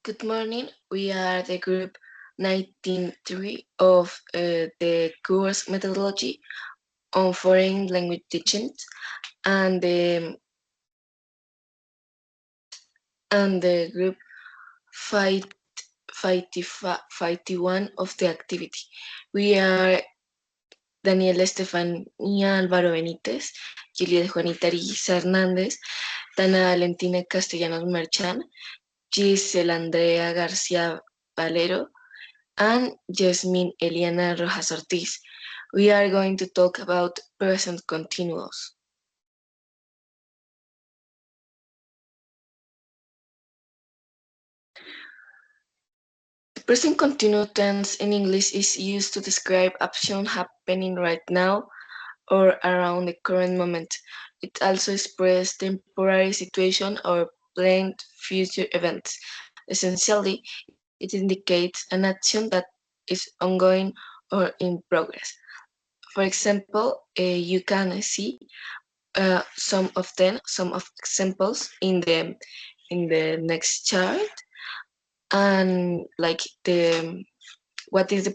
Good morning. We are the group 19.3 of the course methodology on foreign language teaching and the group 51 of the activity. We are Daniela Estefanía Álvaro Benítez, Juliet Juanita Ariza Hernández, Tana Valentina Castellanos Merchan, Giselle Andrea García Valero, and Jasmine Eliana Rojas Ortiz. We are going to talk about present continuous. The present continuous tense in English is used to describe action happening right now or around the current moment. It also expresses temporary situation or planned future events. Essentially, it indicates an action that is ongoing or in progress. For example, you can see some of examples in the next chart, and like the what is the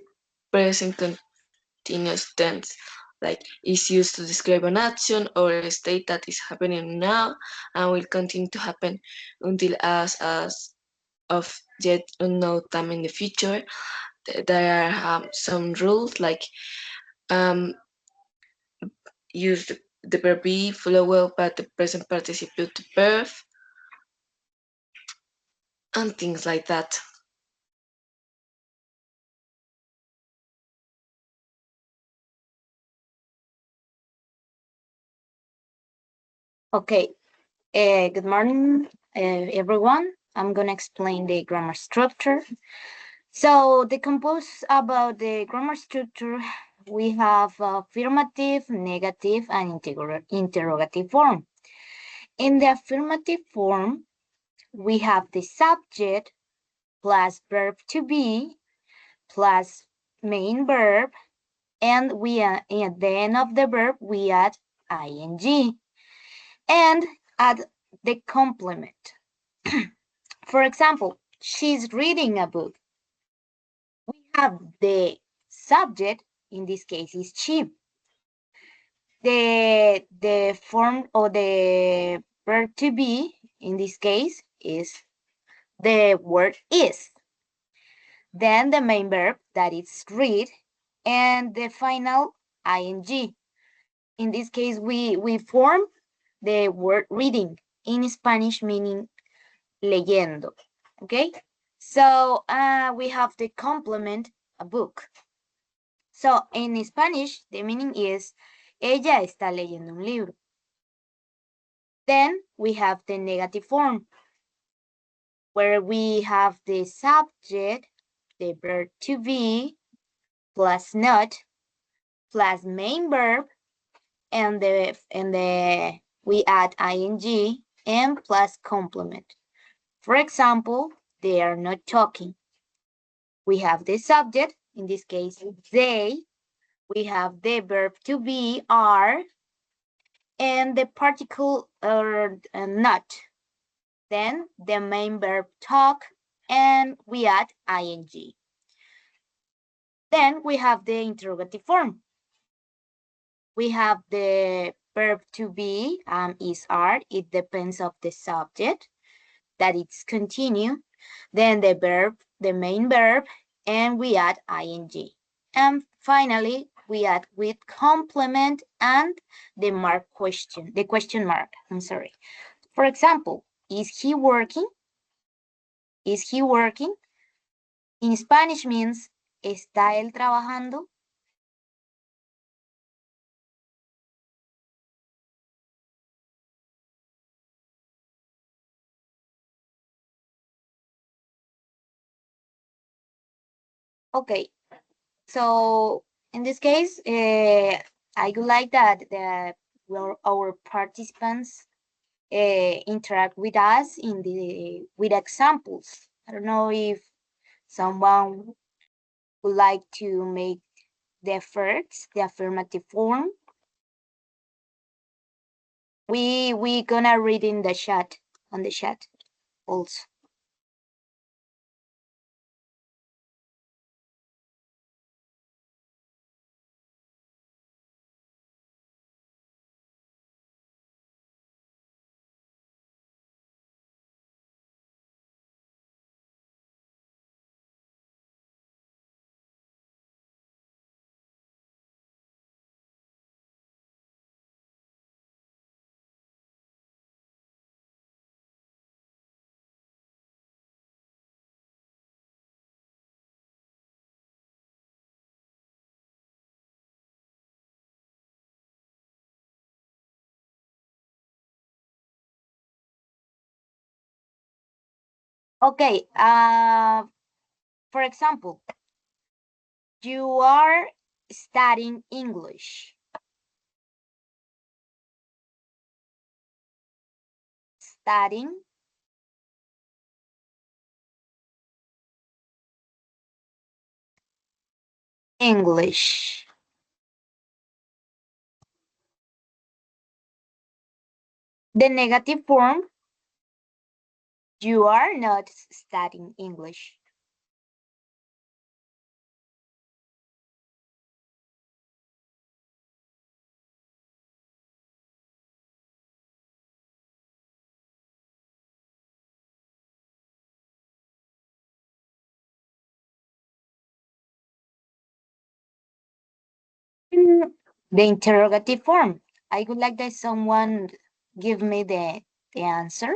present continuous tense, like is used to describe an action or a state that is happening now and will continue to happen until as of yet unknown time in the future. There are some rules like um, use the verb be followed by the present participle to verb and things like that. Okay, good morning, everyone. I'm going to explain the grammar structure. So, the compose about the grammar structure, we have affirmative, negative, and interrogative form. In the affirmative form, we have the subject plus verb to be plus main verb, and we at the end of the verb we add ing and add the complement. For example, she's reading a book. We have the subject, in this case is she. The form or the verb to be in this case is the word is. Then the main verb that is read and the final ing. In this case, we form the word reading in Spanish meaning leyendo. Okay? So we have the complement, a book. So in Spanish, the meaning is ella está leyendo un libro. Then we have the negative form, where we have the subject, the verb to be, plus not, plus main verb, and the we add ing and plus complement. For example, they are not talking. We have the subject, in this case, they. We have the verb to be, are, and the particle or not. Then the main verb talk, and we add ing. Then we have the interrogative form. We have the verb to be, is, are. It depends of the subject, that it's continue. Then the verb, the main verb, and we add ing. And finally, we add with complement and the question mark, I'm sorry. For example, is he working? Is he working? In Spanish means, ¿está él trabajando? Okay, so in this case, I would like that well, our participants interact with us in the with examples. I don't know if someone would like to make the efforts, the affirmative form. We gonna read in the chat, on the chat also. Okay, for example, you are studying English. Studying English. The negative form, you are not studying English. The interrogative form. I would like that someone give me the answer.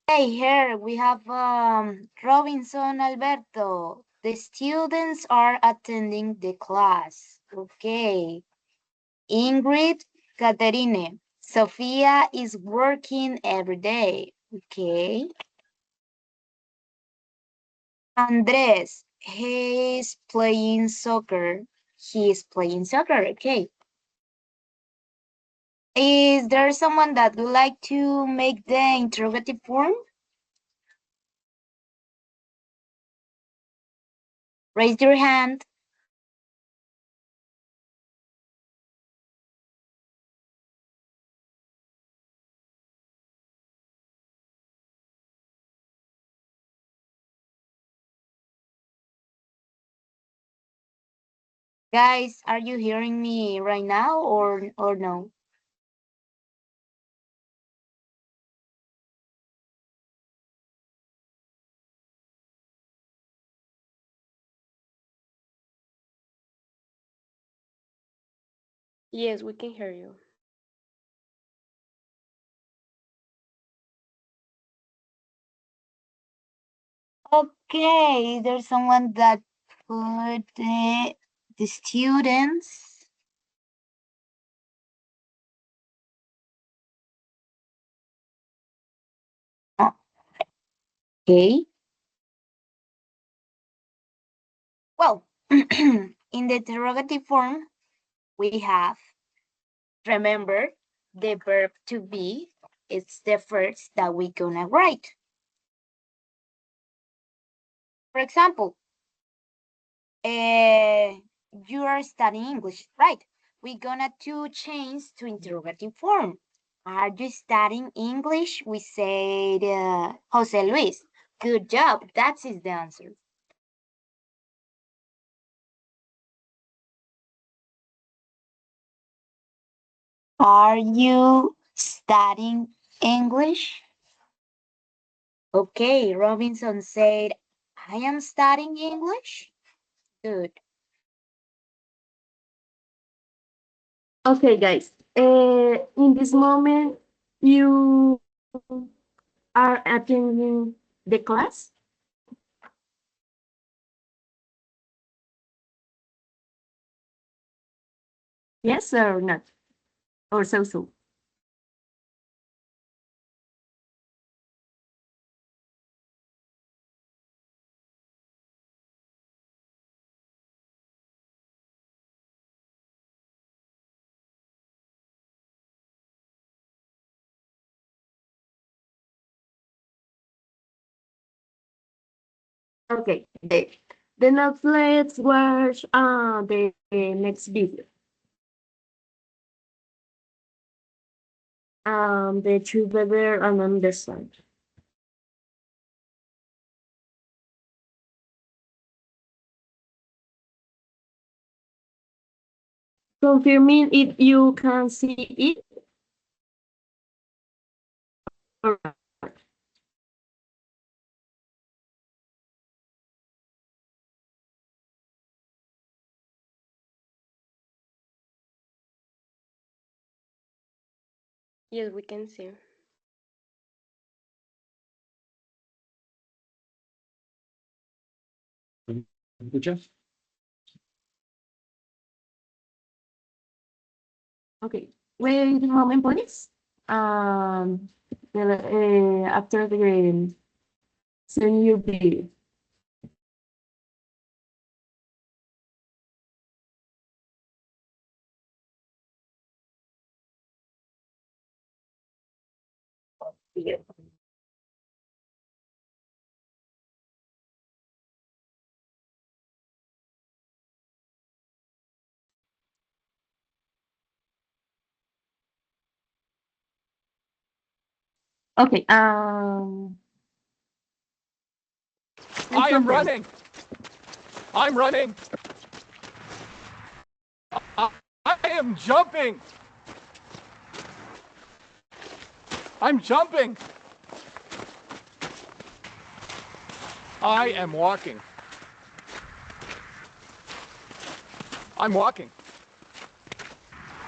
Hey, here we have Robinson Alberto. The students are attending the class. Okay. Ingrid Caterine. Sophia is working every day. Okay. Andres, he's playing soccer. He is playing soccer. Okay. Is there someone that would like to make the interrogative form? Raise your hand. Guys, are you hearing me right now or no? Yes, we can hear you. Okay, there's someone that put the students. Okay. Well, in the interrogative form, we have remember the verb to be. It's the first that we gonna write. For example, uh, you are studying English, right? We're gonna to change to interrogative form. Are you studying English? We said Jose Luis. Good job. That is the answer. Are you studying English? Okay, Robinson said, I am studying English. Good. Okay, guys. In this moment, you are attending the class? Yes or not? Or so? Okay. The next let's watch the next video. The two better and understand. Confirming if you can see it or not. Yes, we can see. ¿Me escuchas? Okay. Wait a moment, please. After the senior video. Okay. Please I am confirm. running. I'm running. I am jumping. I'm jumping. I am walking. I'm walking.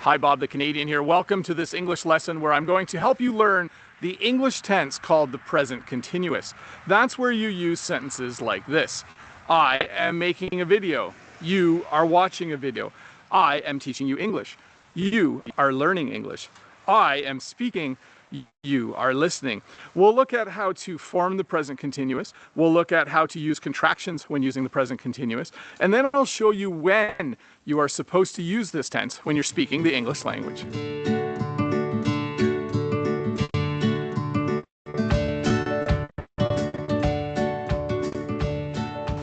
Hi, Bob the Canadian here. Welcome to this English lesson where I'm going to help you learn the English tense called the present continuous. That's where you use sentences like this. I am making a video. You are watching a video. I am teaching you English. You are learning English. I am speaking. You are listening. We'll look at how to form the present continuous. We'll look at how to use contractions when using the present continuous. And then I'll show you when you are supposed to use this tense when you're speaking the English language.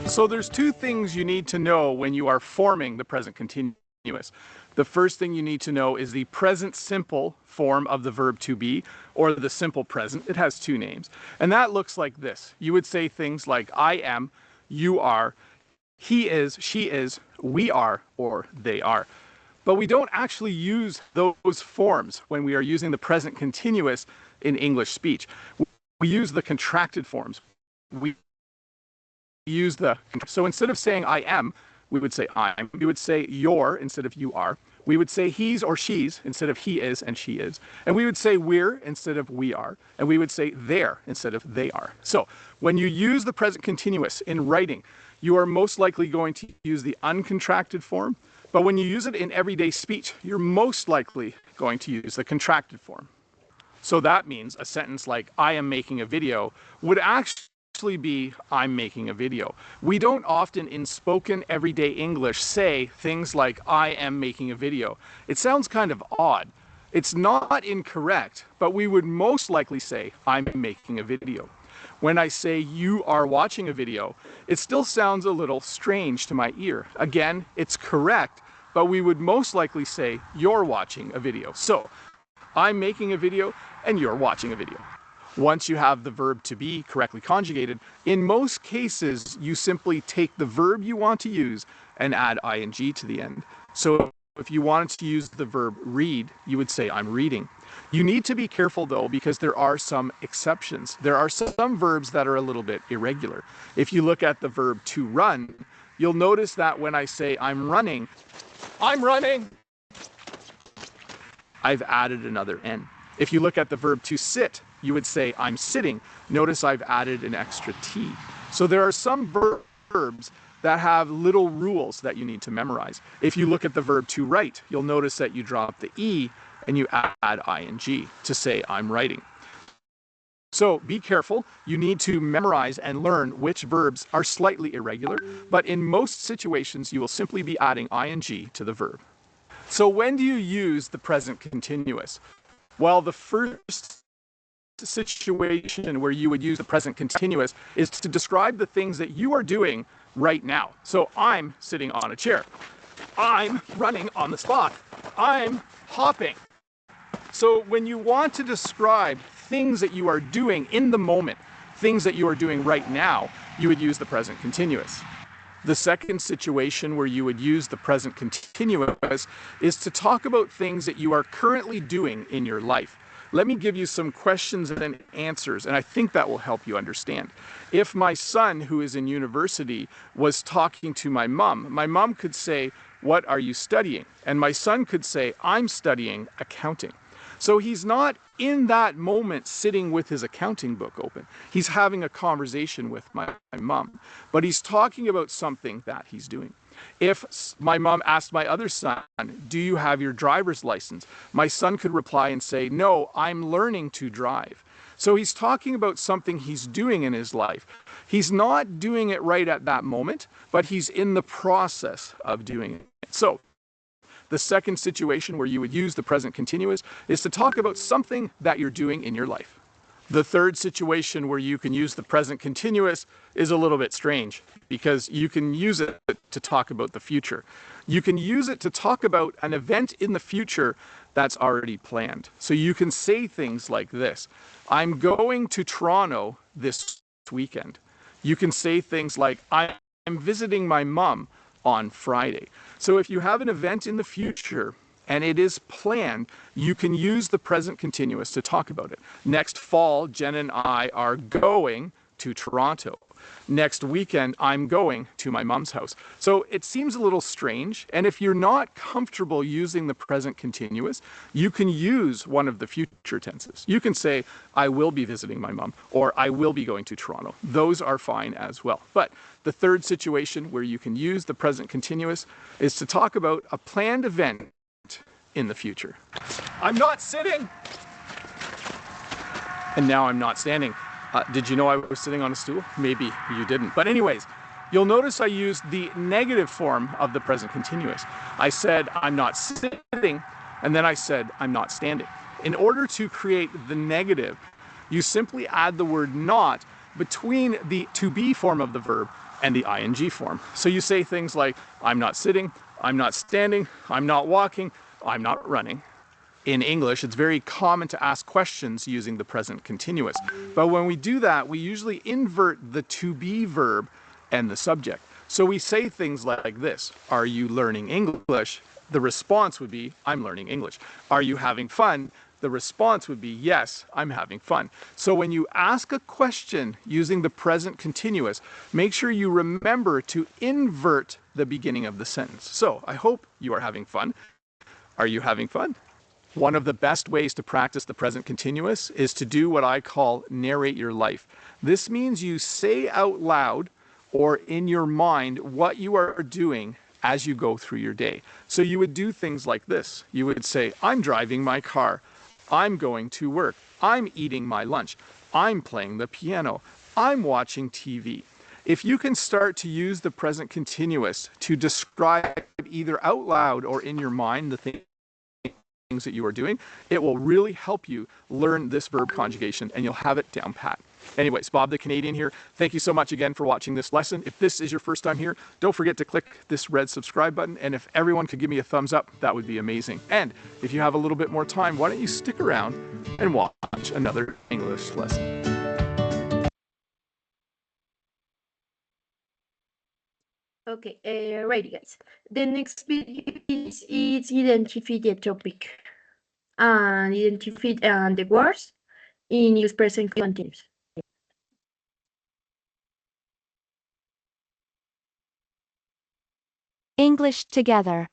So there's two things you need to know when you are forming the present continuous. The first thing you need to know is the present simple form of the verb to be, or the simple present. It has two names. And that looks like this. You would say things like I am, you are, he is, she is, we are, or they are. But we don't actually use those forms when we are using the present continuous in English speech. We use the contracted forms. We use so instead of saying I am, we would say I'm. We would say you're instead of you are. We would say he's or she's instead of he is and she is. And we would say we're instead of we are. And we would say they're instead of they are. So when you use the present continuous in writing, you are most likely going to use the uncontracted form. But when you use it in everyday speech, you're most likely going to use the contracted form. So that means a sentence like, I am making a video, would actually be, I'm making a video. We don't often in spoken everyday English say things like, I am making a video. It sounds kind of odd. It's not incorrect, but we would most likely say, I'm making a video. When I say you are watching a video, it still sounds a little strange to my ear. Again, it's correct, but we would most likely say you're watching a video. So, I'm making a video and you're watching a video. Once you have the verb to be correctly conjugated, in most cases, you simply take the verb you want to use and add ing to the end. So if you wanted to use the verb read, you would say I'm reading. You need to be careful though, because there are some exceptions. There are some verbs that are a little bit irregular. If you look at the verb to run, you'll notice that when I say I'm running, I've added another N. If you look at the verb to sit, you would say I'm sitting. Notice I've added an extra T. So there are some verbs that have little rules that you need to memorize. If you look at the verb to write, you'll notice that you drop the E and you add ing to say I'm writing. So be careful. You need to memorize and learn which verbs are slightly irregular, but in most situations you will simply be adding ing to the verb. So when do you use the present continuous? Well, the first situation where you would use the present continuous is to describe the things that you are doing right now. So I'm sitting on a chair. I'm running on the spot. I'm hopping. So when you want to describe things that you are doing in the moment, things that you are doing right now, you would use the present continuous. The second situation where you would use the present continuous is to talk about things that you are currently doing in your life. Let me give you some questions and answers, and I think that will help you understand. If my son, who is in university, was talking to my mom could say, "What are you studying?" And my son could say, "I'm studying accounting." So he's not in that moment sitting with his accounting book open. He's having a conversation with my mom, but he's talking about something that he's doing. If my mom asked my other son, "Do you have your driver's license?" my son could reply and say, "No, I'm learning to drive." So he's talking about something he's doing in his life. He's not doing it right at that moment, but he's in the process of doing it. So the second situation where you would use the present continuous is to talk about something that you're doing in your life. The third situation where you can use the present continuous is a little bit strange because you can use it to talk about the future. You can use it to talk about an event in the future that's already planned. So you can say things like this: I'm going to Toronto this weekend. You can say things like, I'm visiting my mom on Friday. So if you have an event in the future and it is planned, you can use the present continuous to talk about it. Next fall, Jen and I are going to Toronto. Next weekend, I'm going to my mom's house. So it seems a little strange, and if you're not comfortable using the present continuous, you can use one of the future tenses. You can say, I will be visiting my mom, or I will be going to Toronto. Those are fine as well. But the third situation where you can use the present continuous is to talk about a planned event in the future. I'm not sitting, and now I'm not standing. Did you know I was sitting on a stool? Maybe you didn't. But anyways, you'll notice I used the negative form of the present continuous. I said I'm not sitting, and then I said I'm not standing. In order to create the negative, you simply add the word not between the to be form of the verb and the ing form. So you say things like, I'm not sitting, I'm not standing, I'm not walking, I'm not running. In English, it's very common to ask questions using the present continuous. But when we do that, we usually invert the to be verb and the subject. So we say things like this: are you learning English? The response would be, I'm learning English. Are you having fun? The response would be, yes, I'm having fun. So when you ask a question using the present continuous, make sure you remember to invert the beginning of the sentence. So I hope you are having fun. Are you having fun? One of the best ways to practice the present continuous is to do what I call narrate your life. This means you say out loud or in your mind what you are doing as you go through your day. So you would do things like this. You would say, I'm driving my car. I'm going to work. I'm eating my lunch. I'm playing the piano. I'm watching TV. If you can start to use the present continuous to describe either out loud or in your mind the things that you are doing, it will really help you learn this verb conjugation and you'll have it down pat. Anyways, Bob the Canadian here. Thank you so much again for watching this lesson. If this is your first time here, don't forget to click this red subscribe button. And if everyone could give me a thumbs up, that would be amazing. And if you have a little bit more time, why don't you stick around and watch another English lesson. Okay, right, guys. The next video is identify the topic and identify the words in use present continuous. English together.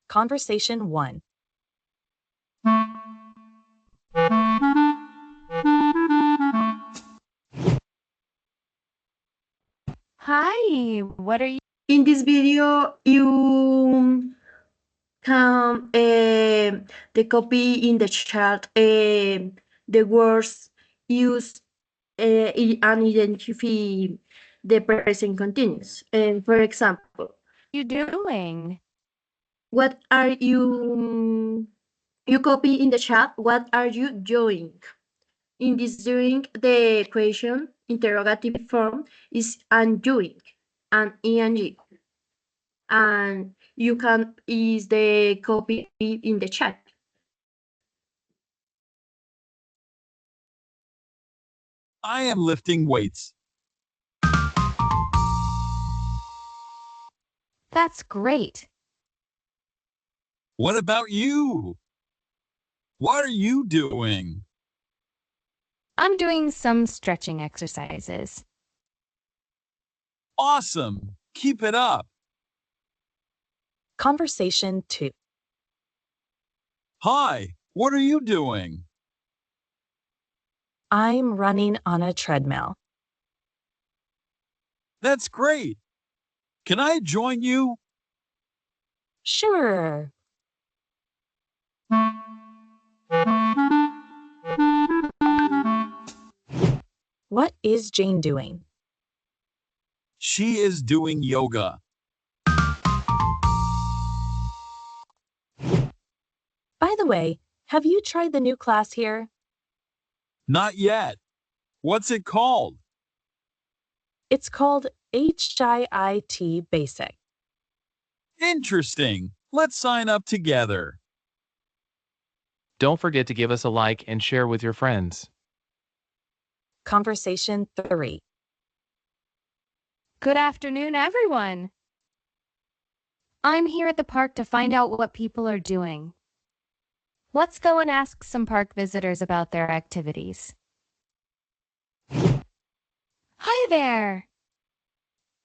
Conversation 1. Hi, what are you? In this video, you can the copy in the chat the words used and identify the present continuous. And for example, You doing? what are you? You copy in the chat. What are you doing? In this doing, the question interrogative form is I'm doing, and ing, and you can is the copy in the chat. I am lifting weights. That's great. What about you? What are you doing? I'm doing some stretching exercises. Awesome. Keep it up. Conversation 2. Hi, what are you doing? I'm running on a treadmill. That's great. Can I join you? Sure. What is Jane doing? She is doing yoga. By the way, have you tried the new class here? Not yet. What's it called? It's called HIIT Basic. Interesting. Let's sign up together. Don't forget to give us a like and share with your friends. Conversation 3. Good afternoon, everyone. I'm here at the park to find out what people are doing. Let's go and ask some park visitors about their activities. Hi there.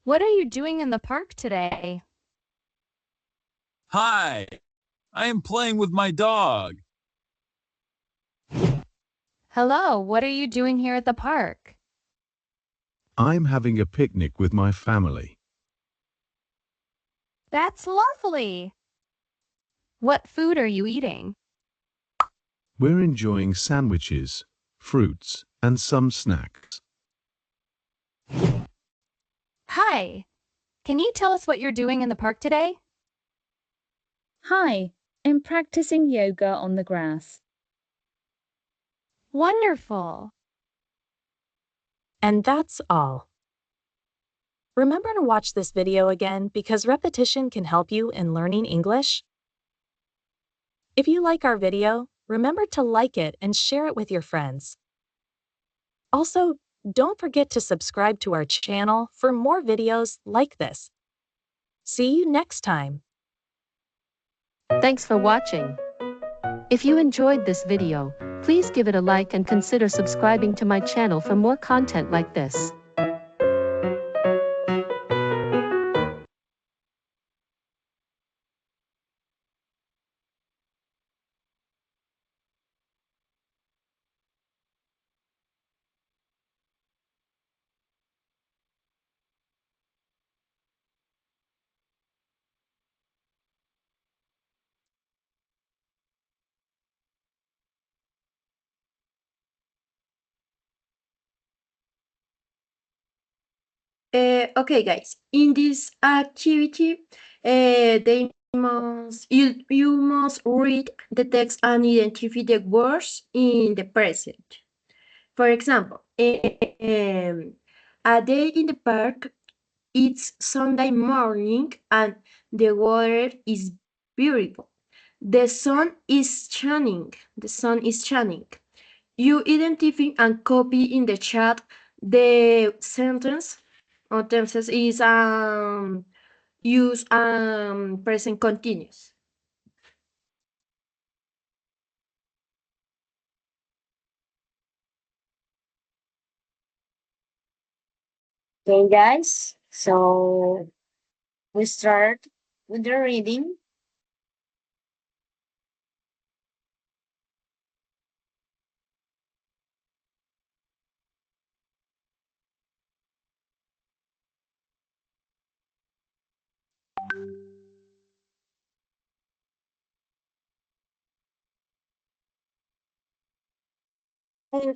What are you doing in the park today? Hi. I am playing with my dog. Hello, what are you doing here at the park? I'm having a picnic with my family. That's lovely. What food are you eating? We're enjoying sandwiches, fruits, and some snacks. Hi. Can you tell us what you're doing in the park today? Hi, I'm practicing yoga on the grass. Wonderful. And that's all. Remember to watch this video again because repetition can help you in learning English. If you like our video, remember to like it and share it with your friends. Also, Don't forget to subscribe to our channel for more videos like this. See you next time. Thanks for watching. If you enjoyed this video, please give it a like and consider subscribing to my channel for more content like this. Okay, guys. In this activity, you must read the text and identify the words in the present. For example, a day in the park. It's Sunday morning and the weather is beautiful. The sun is shining. The sun is shining. You identify and copy in the chat the sentence or tenses is use present continuous. Okay, guys. So we start with the reading.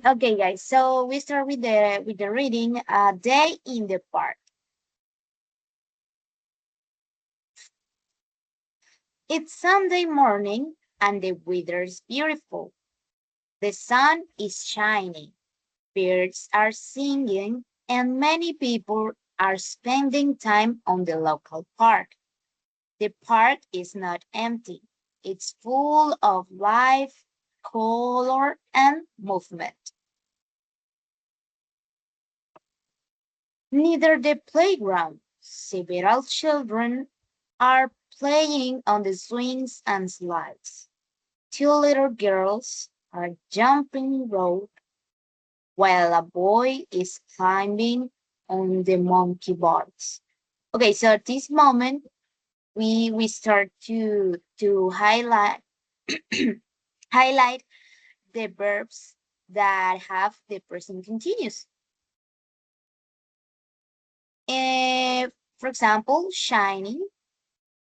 Okay, guys. So we start with the reading. A day in the park. It's Sunday morning and the weather's beautiful. The sun is shining. Birds are singing, and many people are spending time on the local park. The park is not empty. It's full of life, color, and movement. Near the playground, several children are playing on the swings and slides. Two little girls are jumping rope while a boy is climbing on the monkey bars. Okay, so at this moment we start to highlight highlight the verbs that have the present continuous. Eh, for example, shining,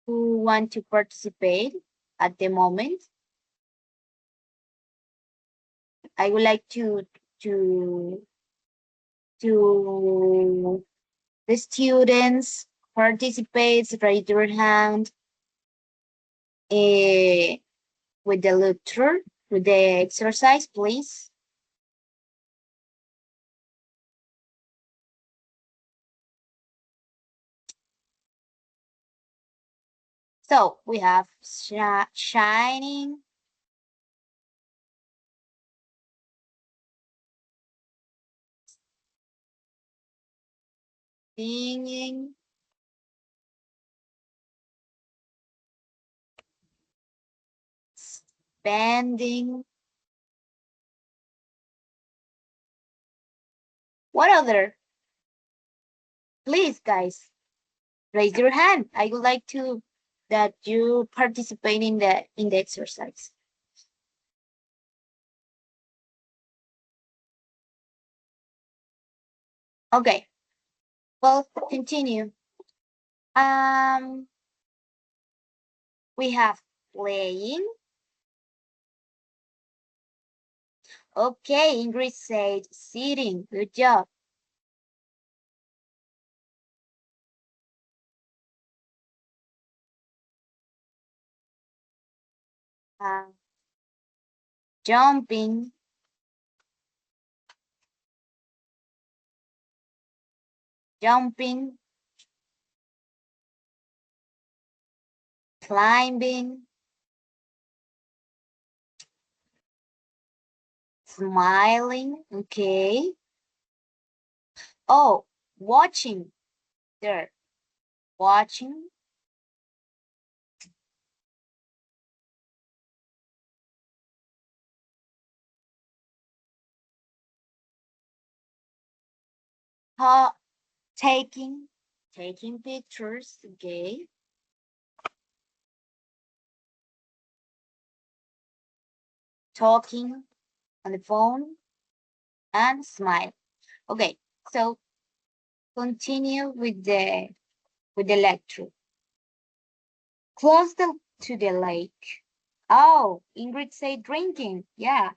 who want to participate at the moment. I would like to to the students participates, raise your hand uh, with the lecture, with the exercise, please. So we have shining, singing, spending. What other? Please, guys, raise your hand. I would like to that you participate in the exercise. Okay. Well, continue. Um, we have playing. Okay, Ingrid said sitting. Good job. Uh, jumping, jumping, climbing, smiling. Okay. Oh, watching. There. Watching. Ha, taking. Taking pictures. Okay. Talking on the phone and smile. Okay, so continue with the lecture. Close to the lake. Oh, Ingrid said drinking. Yeah.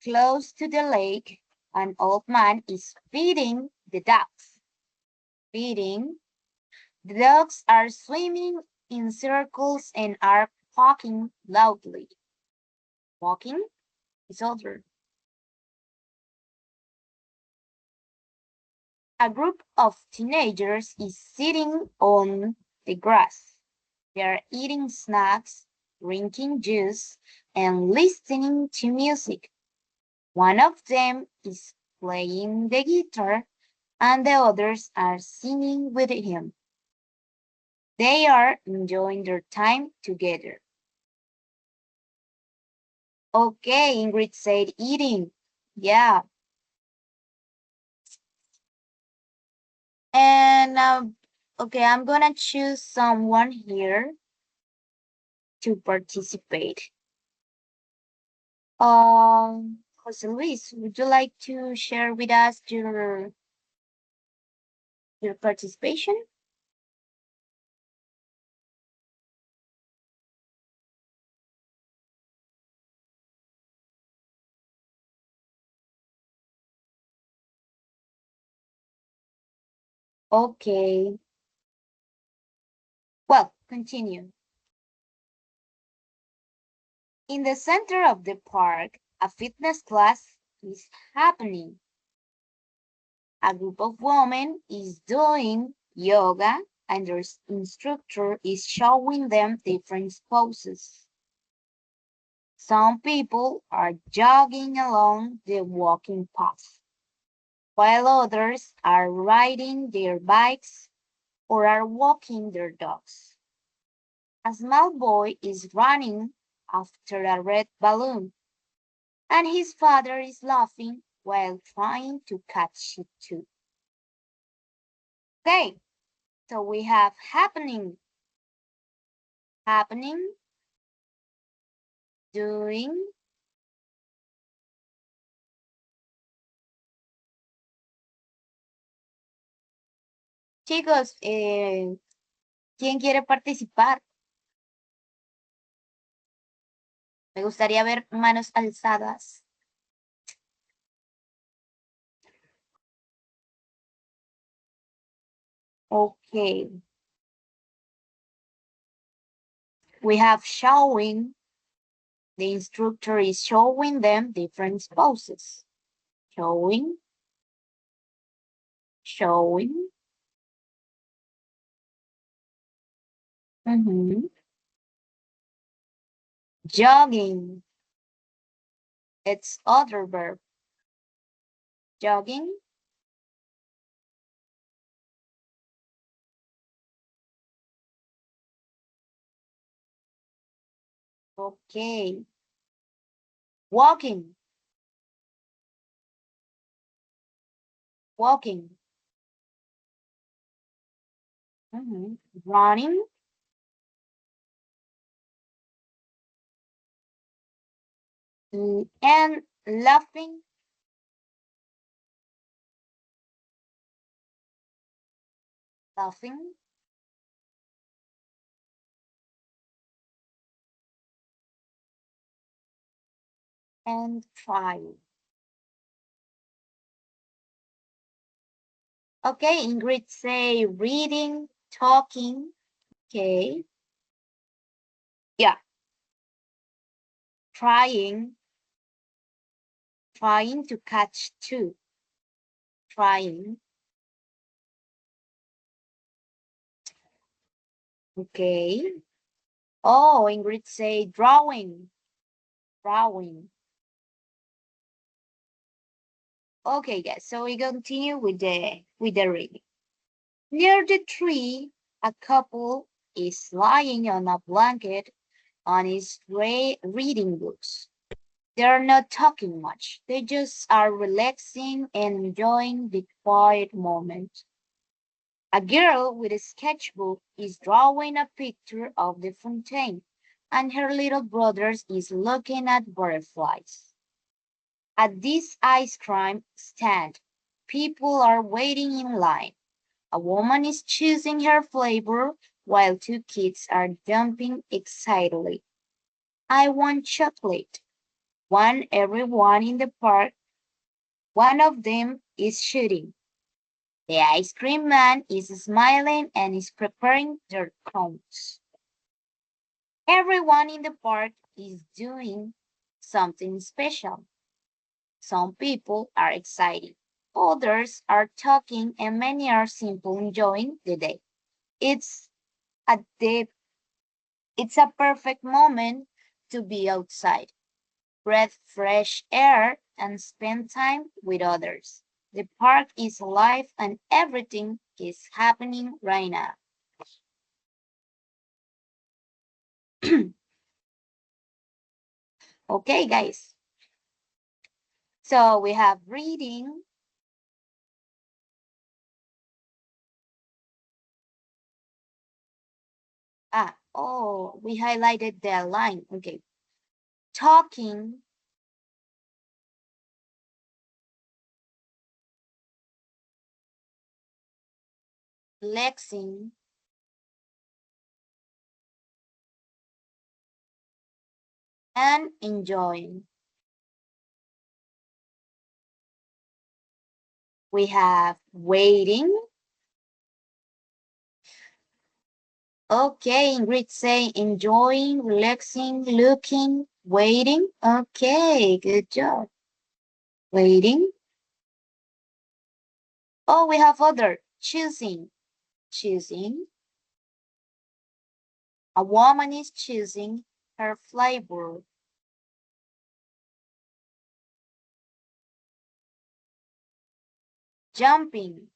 Close to the lake, an old man is feeding the ducks. Feeding. The dogs are swimming in circles and are quacking loudly. Walking is other. A group of teenagers is sitting on the grass. They are eating snacks, drinking juice, and listening to music. One of them is playing the guitar, and the others are singing with him. They are enjoying their time together. Okay, Ingrid said eating. Yeah. And okay, I'm gonna choose someone here to participate. Jose Luis, would you like to share with us your participation? Okay. Well, continue. In the center of the park, a fitness class is happening. A group of women is doing yoga and their instructor is showing them different poses. Some people are jogging along the walking path, while others are riding their bikes or are walking their dogs. A small boy is running after a red balloon, and his father is laughing while trying to catch it too. Okay, so we have happening, happening, doing, chicos, ¿quién quiere participar? Me gustaría ver manos alzadas. Okay. We have showing. The instructor is showing them different poses. Showing, showing. Jogging. It's other verb. Jogging. Okay. Walking. Walking. Running. And laughing. Laughing. And trying. Okay, Ingrid say reading, talking. Okay. Yeah. Trying. Trying to catch two. Trying. Okay. Oh, Ingrid say drawing. Drawing. Okay, guys. So we continue with the reading. Near the tree, a couple is lying on a blanket and is reading books. They are not talking much. They just are relaxing and enjoying the quiet moment. A girl with a sketchbook is drawing a picture of the fountain, and her little brother is looking at butterflies. At this ice cream stand, people are waiting in line. A woman is choosing her flavor while two kids are jumping excitedly. I want chocolate. Everyone in the park. One of them is shooting. The ice cream man is smiling and is preparing their cones. Everyone in the park is doing something special. Some people are excited, others are talking, and many are simply enjoying the day. It's a day, it's a perfect moment to be outside, breathe fresh air, and spend time with others. The park is alive and everything is happening right now. Okay, guys. So we have reading. We highlighted the line. Okay. Talking, relaxing, and enjoying. We have waiting. Okay, Ingrid say enjoying, relaxing, looking, waiting. Okay, good job. Waiting. Oh, we have other. Choosing. Choosing. A woman is choosing her flavor. Jumping.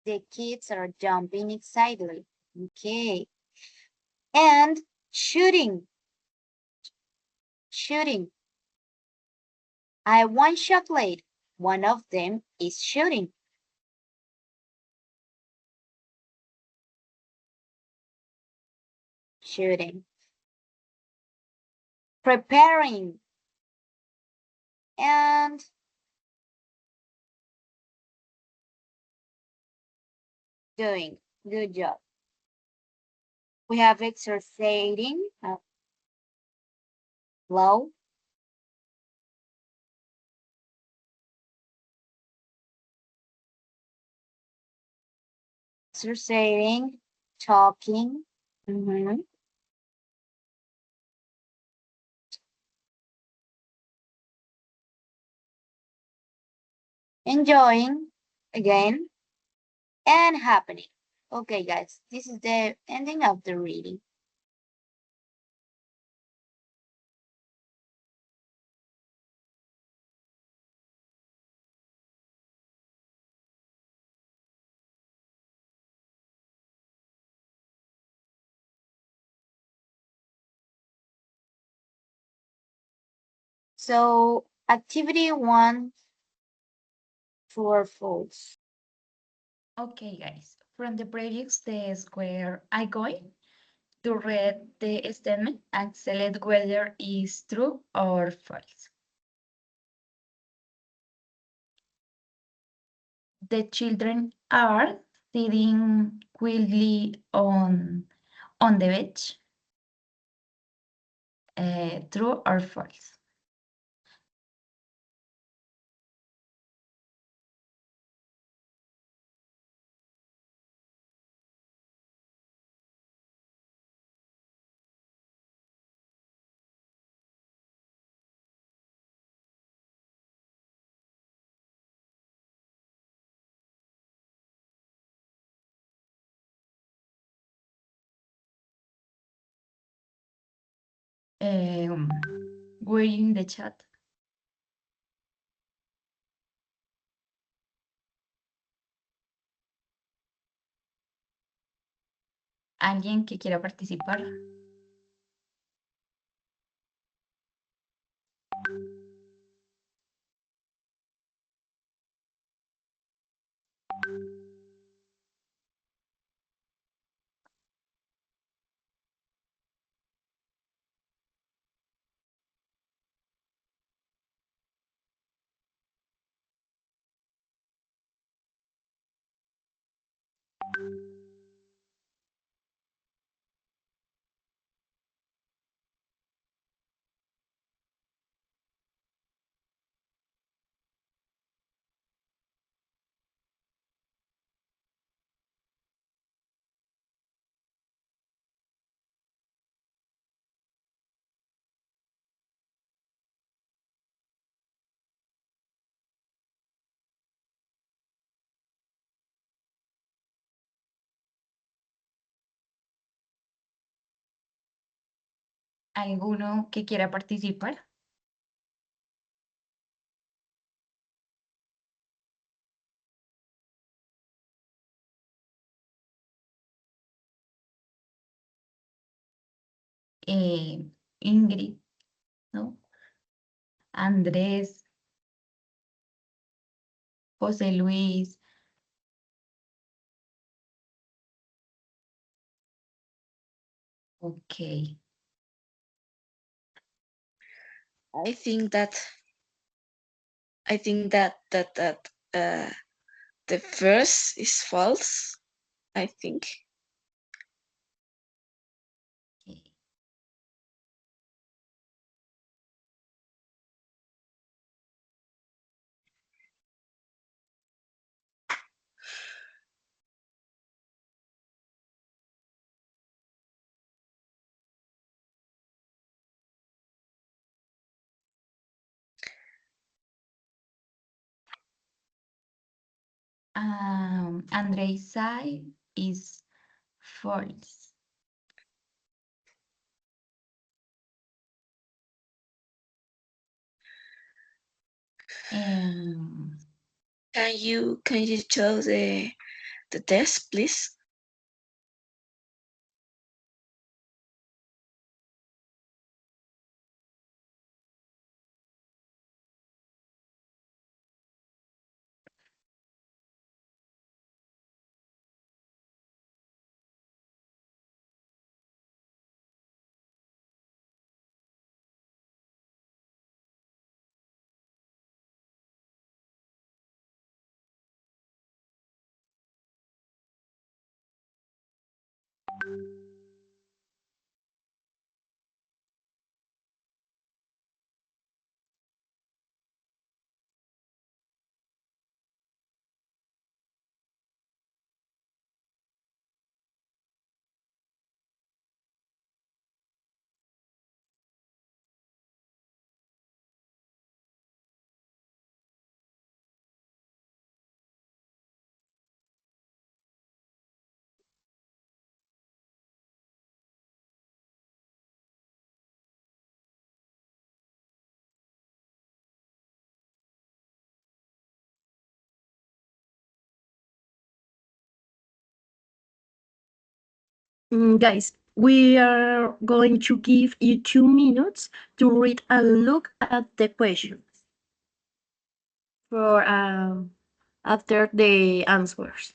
The kids are jumping excitedly. Okay. And shooting. Shooting. I want chocolate. One of them is shooting. Shooting. Preparing. And doing. Good job. We have exercising. Low. Exercising. Talking. Enjoying. Again. And happening. Okay, guys. This is the ending of the reading. So activity 1, true or false. Okay, guys. From the previous, the square I going to read the statement and select whether is true or false. The children are sitting quietly on the beach. True or false? We're in the chat. ¿Alguien que quiera participar? ¿Alguno que quiera participar? Ingrid, ¿no? Andrés, José Luis. Ok. I think that I think that the first is false. I think. Okay. Andrés side is false. Um, Can you show the test, please? Guys, we are going to give you 2 minutes to read and look at the questions for after the answers.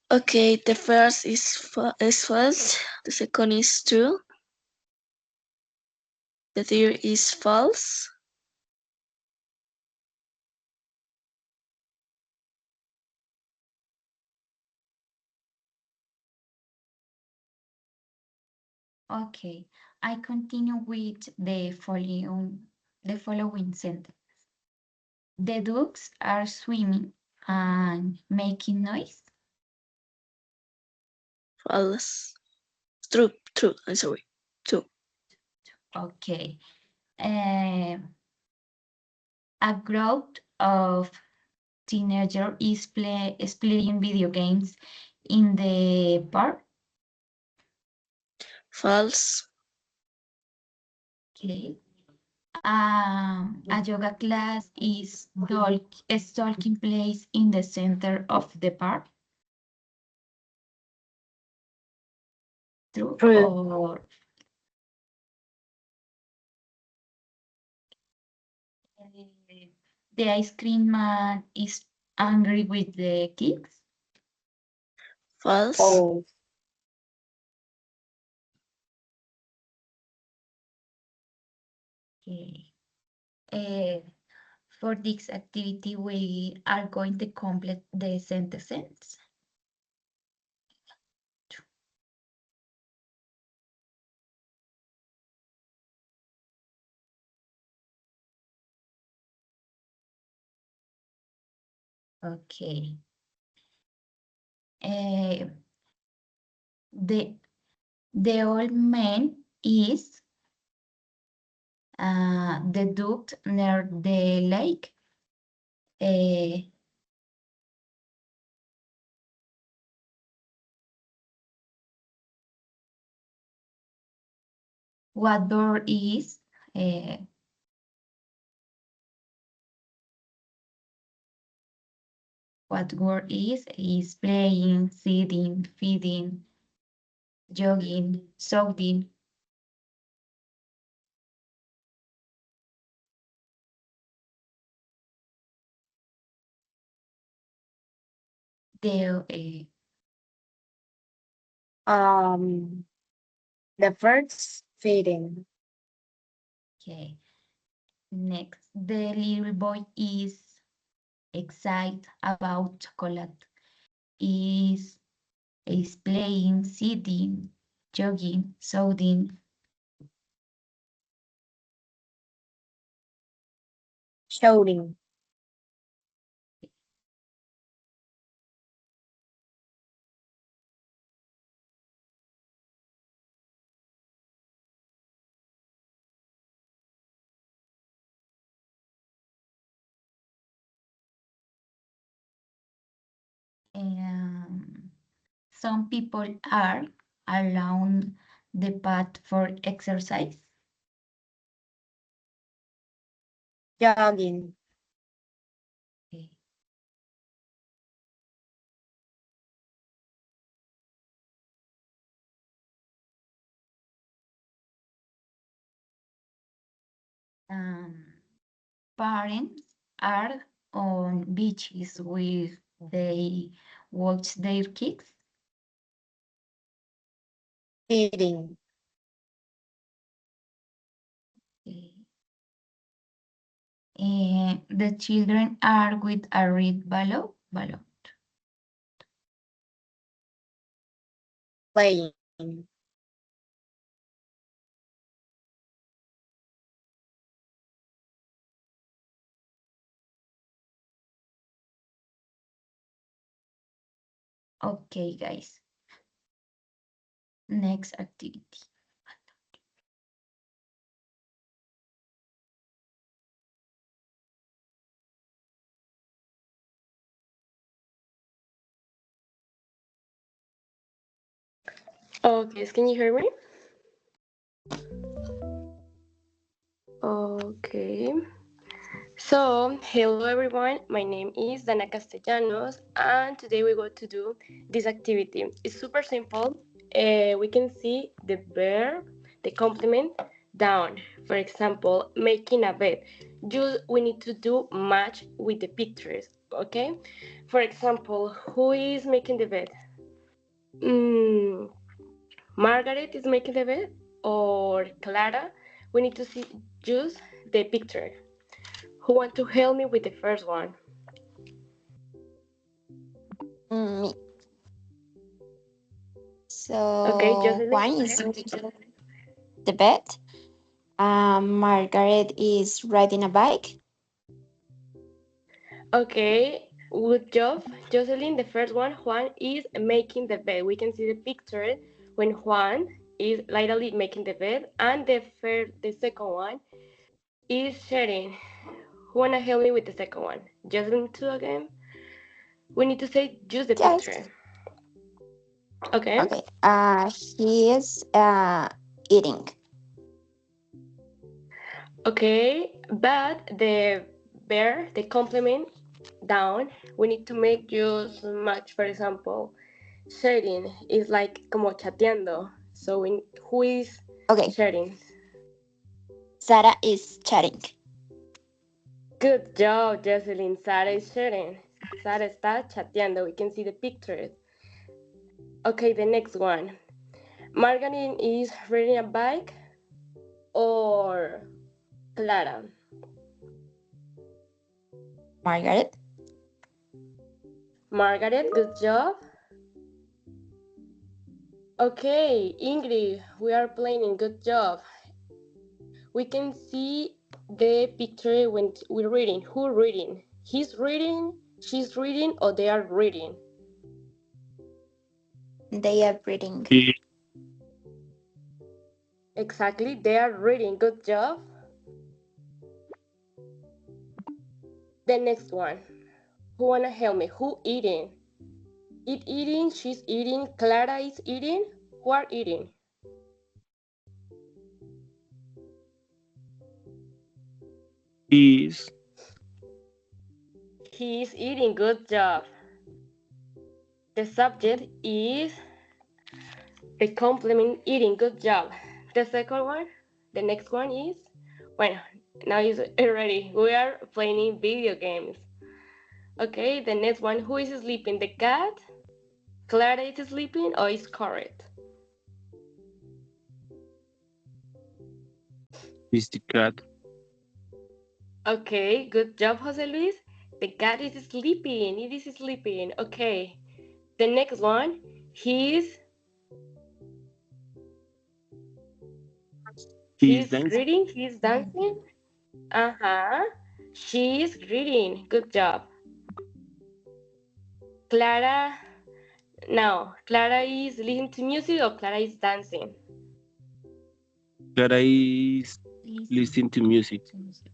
Okay, the first is false. The second is true. The third is false. Okay, I continue with the following sentence. The ducks are swimming and making noise. False. True. True. I'm sorry. True. Okay. A group of teenagers is playing video games in the park. False. Okay. A yoga class is taking place in the center of the park. True True. or the ice cream man is angry with the kids? False. False. Okay. Uh, for this activity, we are going to complete the sentences. Okay. The the old man is the duck near the lake. What bird is uh, what word is playing, sitting, feeding, jogging, soaking. The Um, the first feeding. okay. Next, the little boy is excited about chocolate. Is playing, sitting, jogging, soaking. Shouting. And some people are along the path for exercise. Jogging. Okay. Um, Parents are on beaches where they watch their kids. Feeding. Okay. The children are with a red balloon. Playing. Okay, guys. Next activity. Okay, can you hear me? Okay. So, hello everyone, my name is Dana Castellanos, and today we're going to do this activity. It's super simple. We can see the verb, the complement, down. For example, making a bed. We need to do match with the pictures, okay? For example, who is making the bed? Mm, Margaret is making the bed, or Clara? We need to see just the picture. Who want to help me with the first one? Me. Okay, So Jocelyn, Juan go is ahead. in the bed. Margaret is riding a bike. Okay, good job, Jocelyn. The first one, Juan is making the bed. We can see the picture when Juan is literally making the bed, and the second one is sharing. Who wanna help me with the second one? Jocelyn too again. We need to say just the Yes. picture. Okay. Okay. He is eating. Okay, but the bear, the complement down, we need to make use much. For example, sharing is like como chateando. So who is Okay. sharing? Sarah is chatting. Good job, Jocelyn. Sara is sharing. Sara está chateando. We can see the pictures. Okay, the next one. Margarine is riding a bike, or Clara? Margaret. Margaret, good job. Okay, Ingrid, we are playing. Good job. We can see the picture when we're reading. Who reading? He's reading, she's reading, or they are reading? They are reading. Exactly, they are reading. Good job. The next one. Who wanna help me? Who eating? It eating, she's eating, Clara is eating. Who are eating? Is He is eating. Good job. The subject is the complement eating. Good job. The second one, the next one is, well, now is ready. We are playing video games. Okay, the next one, who is sleeping? The cat? Clara is sleeping, or is correct? is the cat. Okay, good job, Jose Luis. The cat is sleeping. It is sleeping. Okay, the next one, he's Is he's dancing. greeting. He's dancing. Uh-huh. She's greeting. Good job. Clara, now, Clara is listening to music, or Clara is dancing? Clara is Listen listening to music. to music.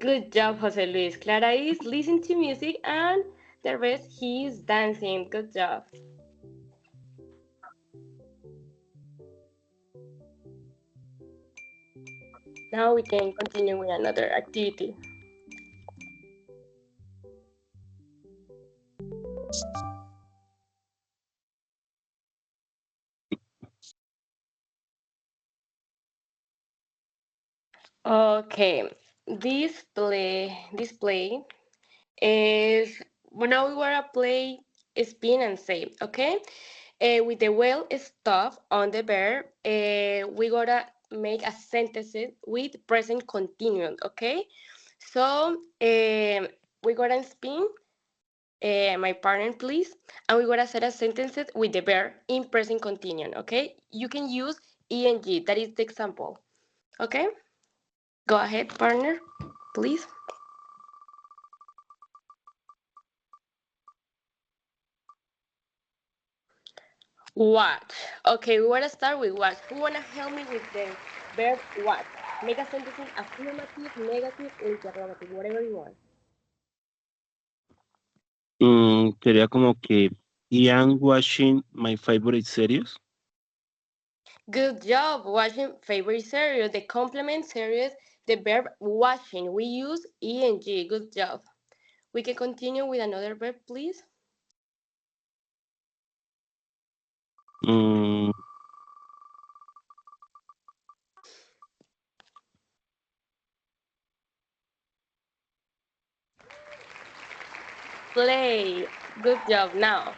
Good job, Jose Luis. Clara is listening to music, and the rest he is dancing. Good job. Now we can continue with another activity. Okay, this play is, well, now we want to play spin and say, okay? With the well stuff on the verb, we gotta make a sentence with present continuous, okay? So we gotta spin, my partner, please, and we gotta set a sentence with the verb in present continuous, okay? You can use ing, that is the example, okay? Go ahead, partner, please. Watch. Okay, we wanna start with watch. Who wanna help me with the verb watch? Make a sentence in affirmative, negative, or interrogative, whatever you want. Sería como que Ian watching my favorite series. Good job. Watching favorite series. The complement series, the verb watching. We use ing. Good job. We can continue with another verb, please. Mm, Play. Good job. Now,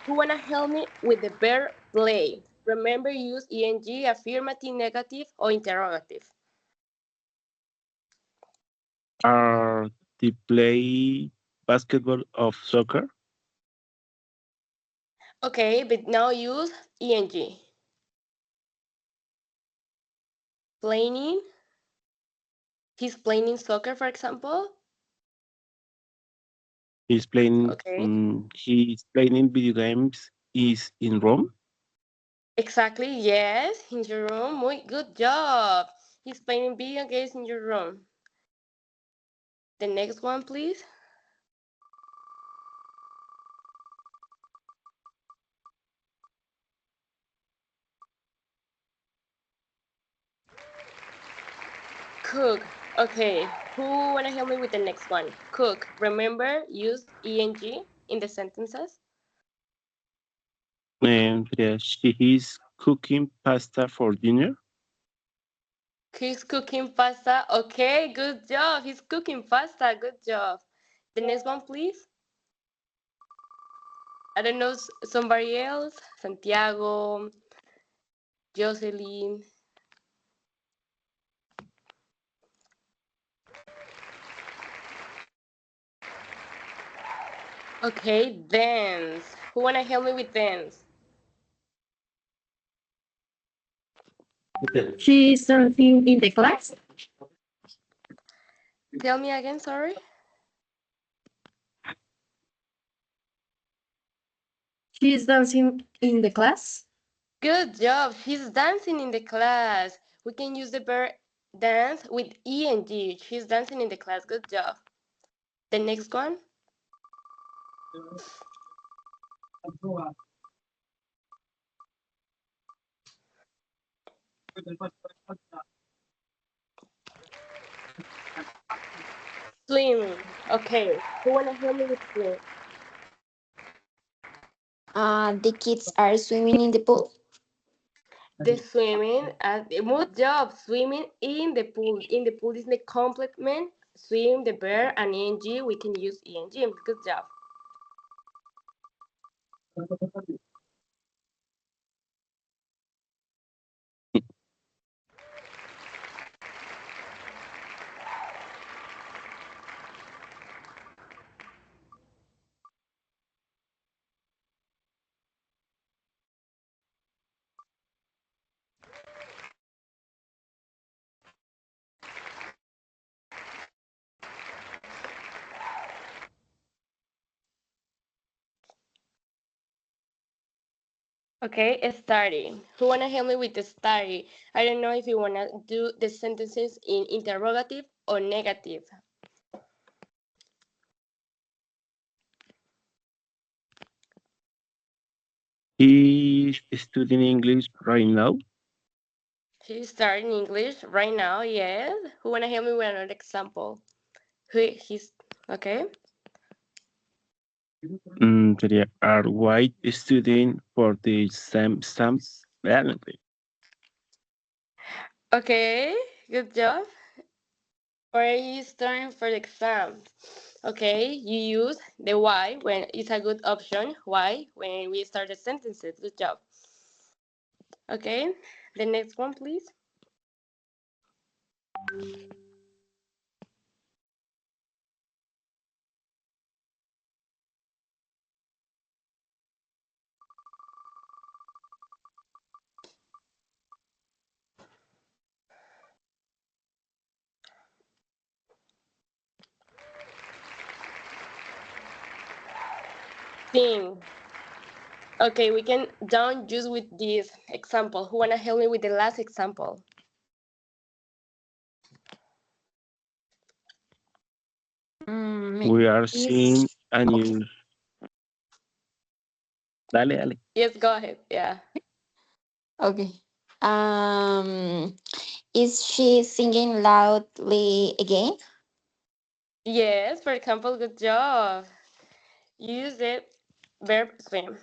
Who wanna help me with the verb play? Remember, use ing, affirmative, negative, or interrogative. Are they play basketball of soccer? Okay, but now use ing. Playing. He's playing soccer, for example. Okay. He's playing video games is in Rome. Exactly, yes, in your room. Muy good job. He's playing video games in your room. The next one, please. Cook. Okay, who wanna help me with the next one? Cook. Remember, use ing in the sentences. And yeah, she is cooking pasta for dinner. He's cooking pasta. Okay, good job. He's cooking pasta. Good job. The next one, please. I don't know, somebody else. Santiago, Jocelyn. Okay, dance. Who wanna help me with dance? She's dancing in the class. Tell me again, sorry. She's dancing in the class. Good job. She's dancing in the class. We can use the verb dance with ing. She's dancing in the class. Good job. The next one. Swimming. Okay. Who wanna help me with swim? The kids are swimming in the pool. The swimming. Good job. Swimming in the pool. In the pool is the complement. Swim, the verb, and ing. We can use ing. Good job. Okay, starting. Who wanna help me with the starting? I don't know if you wanna do the sentences in interrogative or negative. He's studying English right now. She's starting English right now, yes. Who wanna help me with another example? He's okay. They are white studying for the same stamps. Okay, good job. Or are you studying for the exam? Okay, you use the why when it's a good option. Why when we start the sentences. Good job. Okay, the next one, please. Thing. Okay, we can down just with this example. Who wanna help me with the last example? We are Is seeing a okay. new. Dale, dale. Yes, go ahead. Yeah. Okay. Um, is she singing loudly again? Yes, for example, good job. Use the verb swim.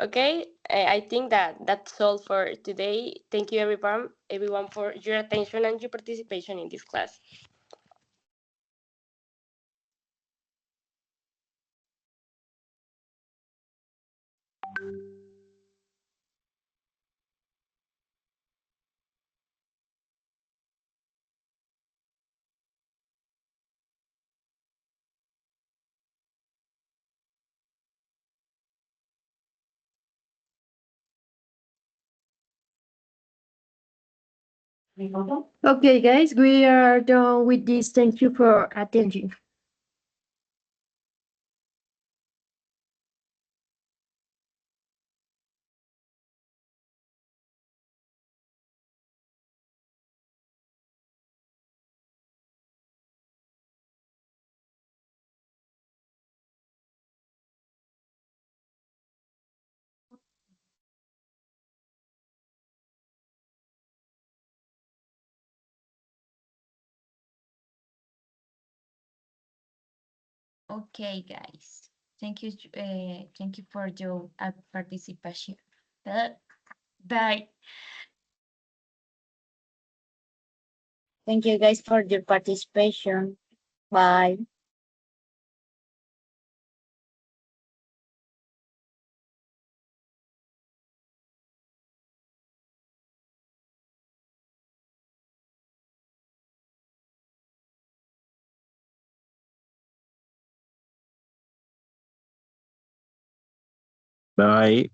Okay, I think that that's all for today. Thank you, everyone for your attention and your participation in this class. Okay, guys, we are done with this. Thank you for attending. Okay, guys. Thank you for your participation. Bye. Thank you guys for your participation. Bye. Bye.